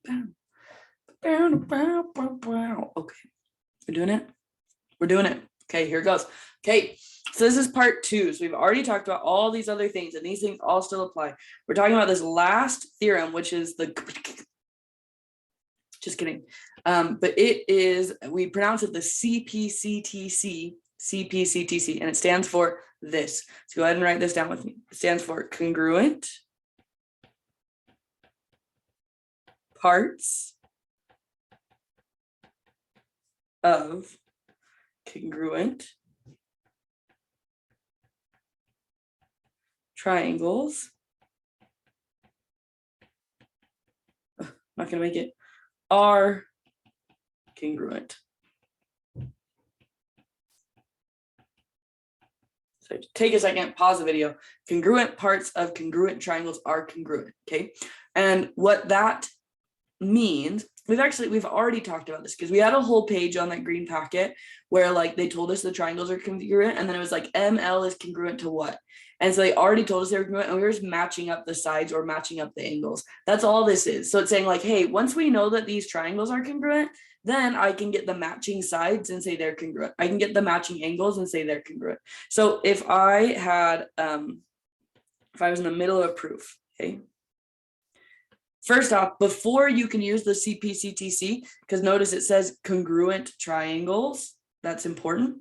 Okay, we're doing it. We're doing it. Okay, here it goes. Okay, so this is part 2. So we've already talked about all these other things, and these things all still apply. We're talking about this last theorem, which is the, just kidding. But it is, we pronounce it the Cpctc, and it stands for this. So go ahead and write this down with me. It stands for congruent parts of congruent triangles. I'm not gonna make it. Are congruent. So take a second, pause the video. Congruent parts of congruent triangles are congruent, okay? And what that means, we've already talked about this because we had a whole page on that green packet where like they told us the triangles are congruent, and then it was like ML is congruent to what? And so they already told us they were congruent, and we were just matching up the sides or matching up the angles. That's all this is. So it's saying like, hey, once we know that these triangles are congruent, then I can get the matching sides and say they're congruent. I can get the matching angles and say they're congruent. So if I had, if I was in the middle of a proof, okay, first off, before you can use the Cpctc, because notice it says congruent triangles, that's important.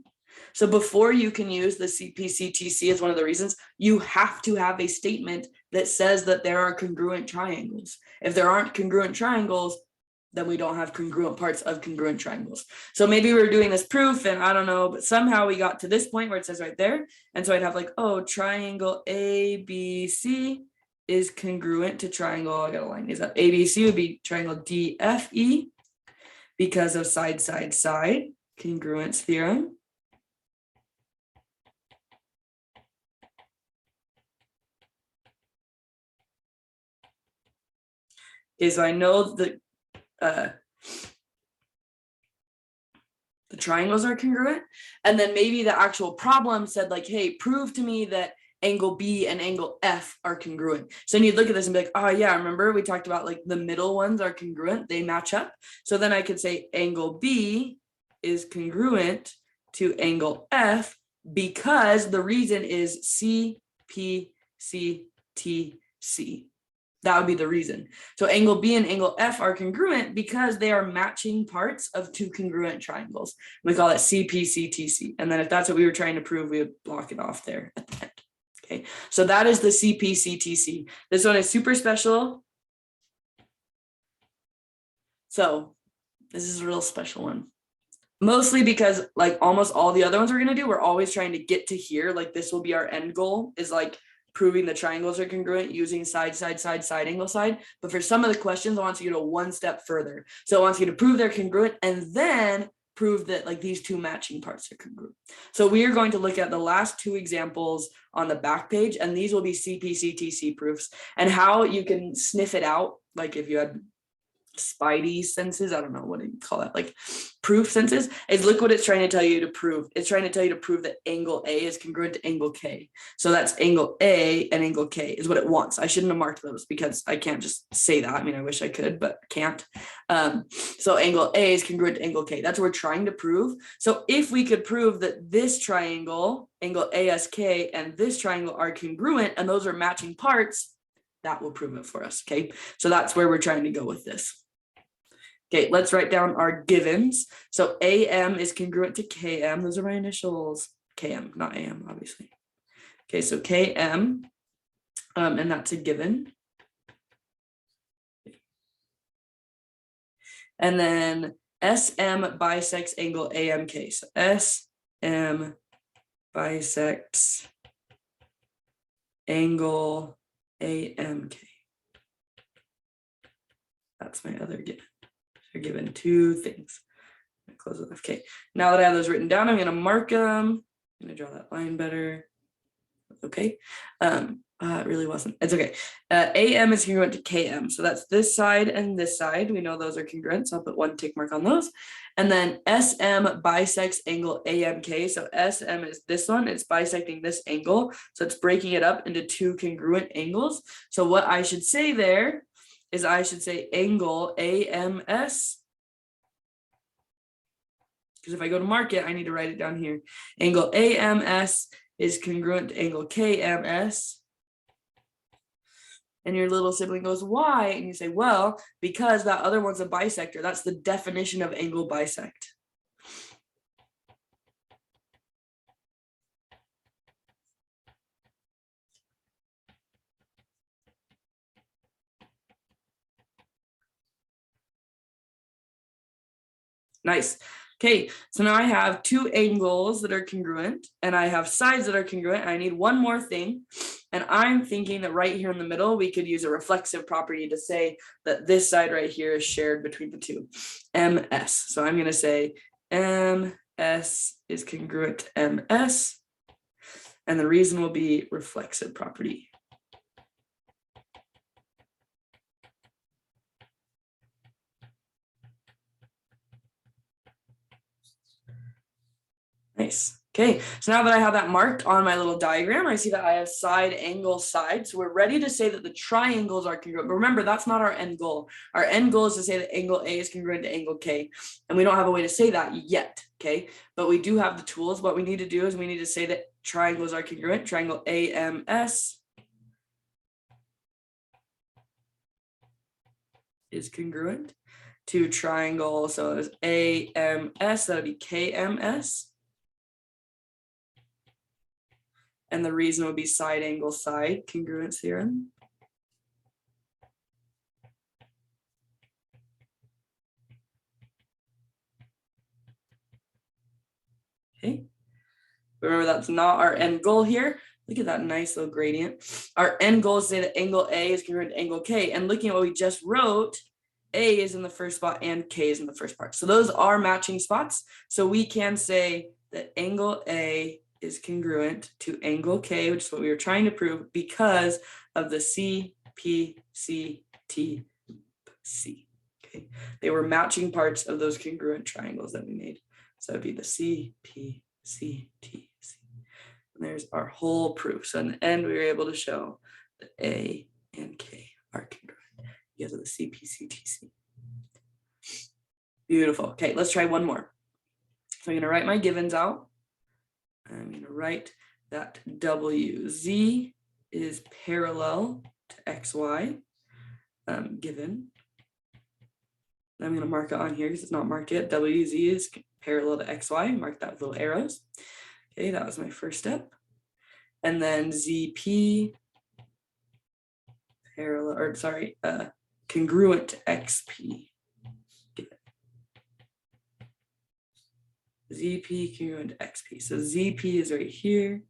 So before you can use the Cpctc as one of the reasons, you have to have a statement that says that there are congruent triangles. If there aren't congruent triangles, then we don't have congruent parts of congruent triangles. So maybe we were doing this proof and I don't know, but somehow we got to this point where it says right there. And so I'd have like, oh, triangle ABC is congruent to triangle, I gotta line these up. ABC would be triangle DFE because of side, side, side, congruence theorem. Okay, so I know that the triangles are congruent, and then maybe the actual problem said like, hey, prove to me that angle B and angle F are congruent. So then you'd look at this and be like, oh yeah, remember we talked about like the middle ones are congruent, they match up. So then I could say angle B is congruent to angle F because the reason is Cpctc. That would be the reason. So angle B and angle F are congruent because they are matching parts of two congruent triangles. We call it Cpctc. And then if that's what we were trying to prove, we would block it off there at the end. Okay, so that is the Cpctc. This one is super special. So this is a real special one. Mostly because like almost all the other ones we're going to do, we're always trying to get to here. Like this will be our end goal, is like proving the triangles are congruent using side, side, side, side, angle, side. But for some of the questions, I want you to go one step further. So it wants you to prove they're congruent and then prove that like these two matching parts are congruent. So we are going to look at the last 2 examples on the back page, and these will be Cpctc proofs, and how you can sniff it out. Like if you had spidey senses, I don't know what do you call that, like proof senses, is look what it's trying to tell you to prove. It's trying to tell you to prove that angle A is congruent to angle K. So that's angle A and angle K is what it wants. I shouldn't have marked those because I can't just say that. I mean, I wish I could, but can't. So angle A is congruent to angle K. That's what we're trying to prove. So if we could prove that this triangle, angle ASK, and this triangle are congruent and those are matching parts, that will prove it for us. Okay, so that's where we're trying to go with this. Okay, let's write down our givens. So AM is congruent to KM. Those are my initials. KM, not AM, obviously. Okay, so KM, and that's a given. And then SM bisects angle AMK. So SM bisects angle AMK. That's my other given. They're given 2 things. Close it. Okay, now that I have those written down, I'm going to mark them. I'm going to draw that line better. Okay, it really wasn't. It's okay. AM is congruent to KM. So that's this side and this side. We know those are congruent, so I'll put 1 tick mark on those. And then SM bisects angle AMK. So SM is this one. It's bisecting this angle. So it's breaking it up into 2 congruent angles. So what I should say there is I should say angle AMS. Because if I go to mark it, I need to write it down here. Angle AMS is congruent to angle KMS. And your little sibling goes, why? And you say, well, because that other one's a bisector. That's the definition of angle bisect. Nice. Okay, so now I have two angles that are congruent and I have sides that are congruent. And I need one more thing. And I'm thinking that right here in the middle, we could use a reflexive property to say that this side right here is shared between the two, MS. So I'm going to say MS is congruent to MS. And the reason will be reflexive property. Nice. Okay, so now that I have that marked on my little diagram, I see that I have side, angle, side. So we're ready to say that the triangles are congruent. But remember, that's not our end goal. Our end goal is to say that angle A is congruent to angle K. And we don't have a way to say that yet, okay? But we do have the tools. What we need to do is we need to say that triangles are congruent. Triangle AMS is congruent to triangle. So it's AMS, that would be KMS. And the reason would be side angle side congruence theorem. Okay. Remember, that's not our end goal here. Look at that nice little gradient. Our end goal is to say that angle A is congruent to angle K. And looking at what we just wrote, A is in the first spot and K is in the first part. So those are matching spots. So we can say that angle A is congruent to angle K, which is what we were trying to prove, because of the Cpctc. Okay, they were matching parts of those congruent triangles that we made. So it'd be the Cpctc. And there's our whole proof. So in the end, we were able to show that A and K are congruent because of the Cpctc. Beautiful. Okay, let's try one more. So I'm going to write my givens out. I'm going to write that WZ is parallel to XY given. I'm going to mark it on here because it's not marked yet. WZ is parallel to XY. Mark that with little arrows. Okay, that was my first step. And then ZP parallel, or sorry, congruent to XP. ZP congruent to XP. So ZP is right here,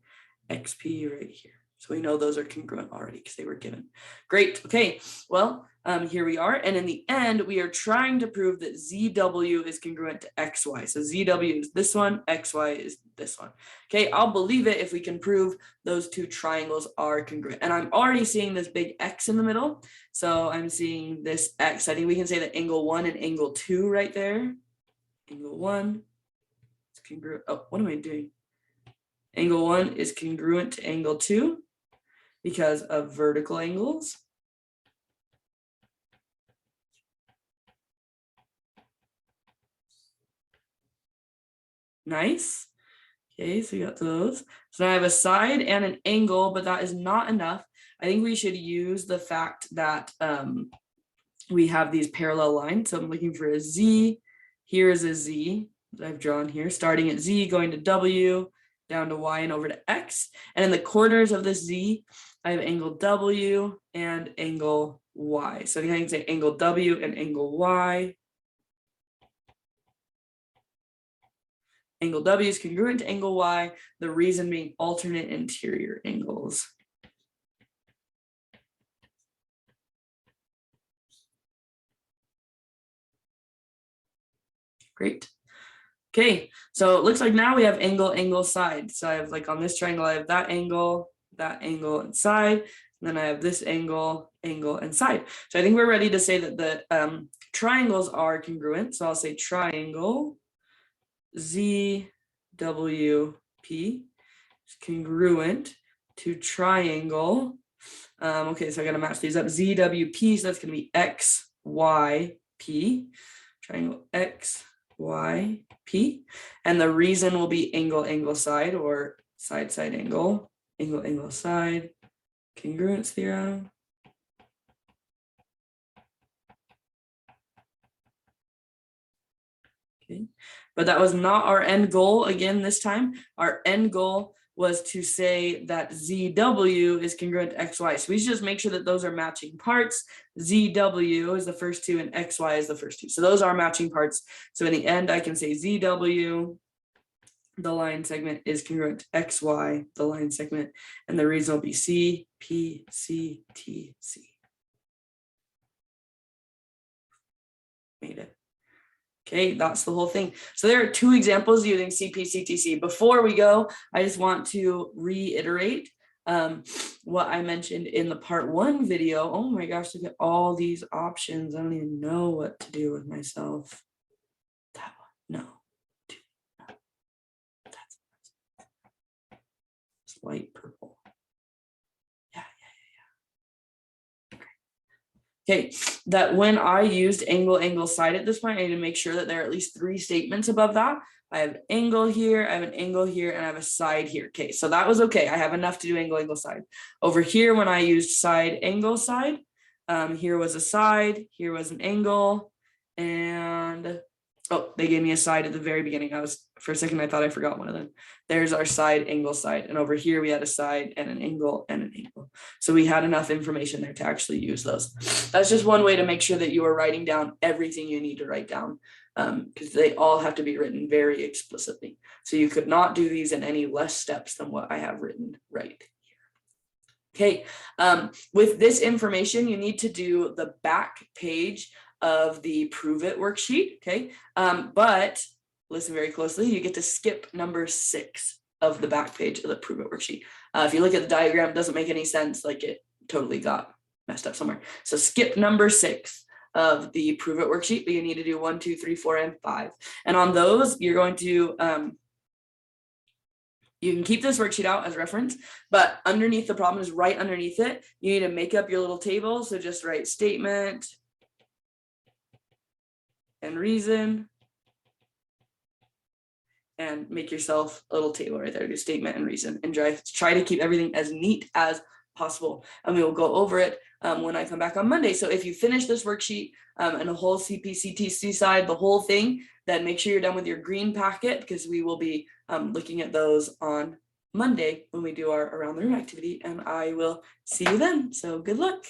XP right here. So we know those are congruent already because they were given. Great. Okay. Well, here we are. And in the end, we are trying to prove that ZW is congruent to XY. So ZW is this one, XY is this one. Okay. I'll believe it if we can prove those two triangles are congruent. And I'm already seeing this big X in the middle. So I'm seeing this X. I think we can say that angle 1 and angle 2 right there. Angle 1. Congruent. Oh, what am I doing? Angle 1 is congruent to angle 2 because of vertical angles. Nice. Okay, so we got those. So now I have a side and an angle, but that is not enough. I think we should use the fact that we have these parallel lines. So I'm looking for a Z. Here is a Z that I've drawn here, starting at Z, going to W, down to Y, and over to X. And in the corners of this Z, I have angle W and angle Y. So I think I can say angle W and angle Y. Angle W is congruent to angle Y, the reason being alternate interior angles. Great. Okay, so it looks like now we have angle, angle, side. So I have, like, on this triangle, I have that angle, and side. And then I have this angle, and side. So I think we're ready to say that the triangles are congruent. So I'll say triangle ZWP is congruent to triangle Okay, so I got to match these up. ZWP, so that's going to be XYP, triangle XYP. And the reason will be angle, angle, side, or side, side, angle, angle, angle, side, congruence theorem. Okay, but that was not our end goal again this time. Our end goal was to say that ZW is congruent to XY. So we should just make sure that those are matching parts. ZW is the first two and XY is the first two. So those are matching parts. So in the end, I can say ZW, the line segment, is congruent to XY, the line segment, and the reason will be Cpctc. Made it. Okay, that's the whole thing. So there are two examples using Cpctc. Before we go, I just want to reiterate what I mentioned in the part 1 video. Oh my gosh, look at all these options. I don't even know what to do with myself. That one, no. That's it's light purple. Yeah. Okay, that when I used angle, angle, side at this point, I need to make sure that there are at least 3 statements above that. I have angle here, I have an angle here, and I have a side here. Okay, so that was okay. I have enough to do angle, angle, side. Over here, when I used side, angle, side, here was a side, here was an angle, and oh, they gave me a side at the very beginning. For a second, I thought I forgot one of them. There's our side, angle, side. And over here, we had a side and an angle and an angle. So we had enough information there to actually use those. That's just one way to make sure that you are writing down everything you need to write down, because they all have to be written very explicitly. So you could not do these in any less steps than what I have written right here. Okay, with this information, you need to do the back page of the Prove It worksheet, okay? But listen very closely, you get to skip number 6 of the back page of the Prove It worksheet. If you look at the diagram, it doesn't make any sense, like it totally got messed up somewhere. So skip number 6 of the Prove It worksheet, but you need to do 1, 2, 3, 4, and 5. And on those, you're going to, you can keep this worksheet out as reference, but underneath the problem is right underneath it, you need to make up your little table. So just write statement and reason, and make yourself a little table right there. Do statement and reason, and try to keep everything as neat as possible. And we will go over it when I come back on Monday. So if you finish this worksheet and the whole Cpctc side, the whole thing, then make sure you're done with your green packet, because we will be looking at those on Monday when we do our around the room activity, and I will see you then. So good luck.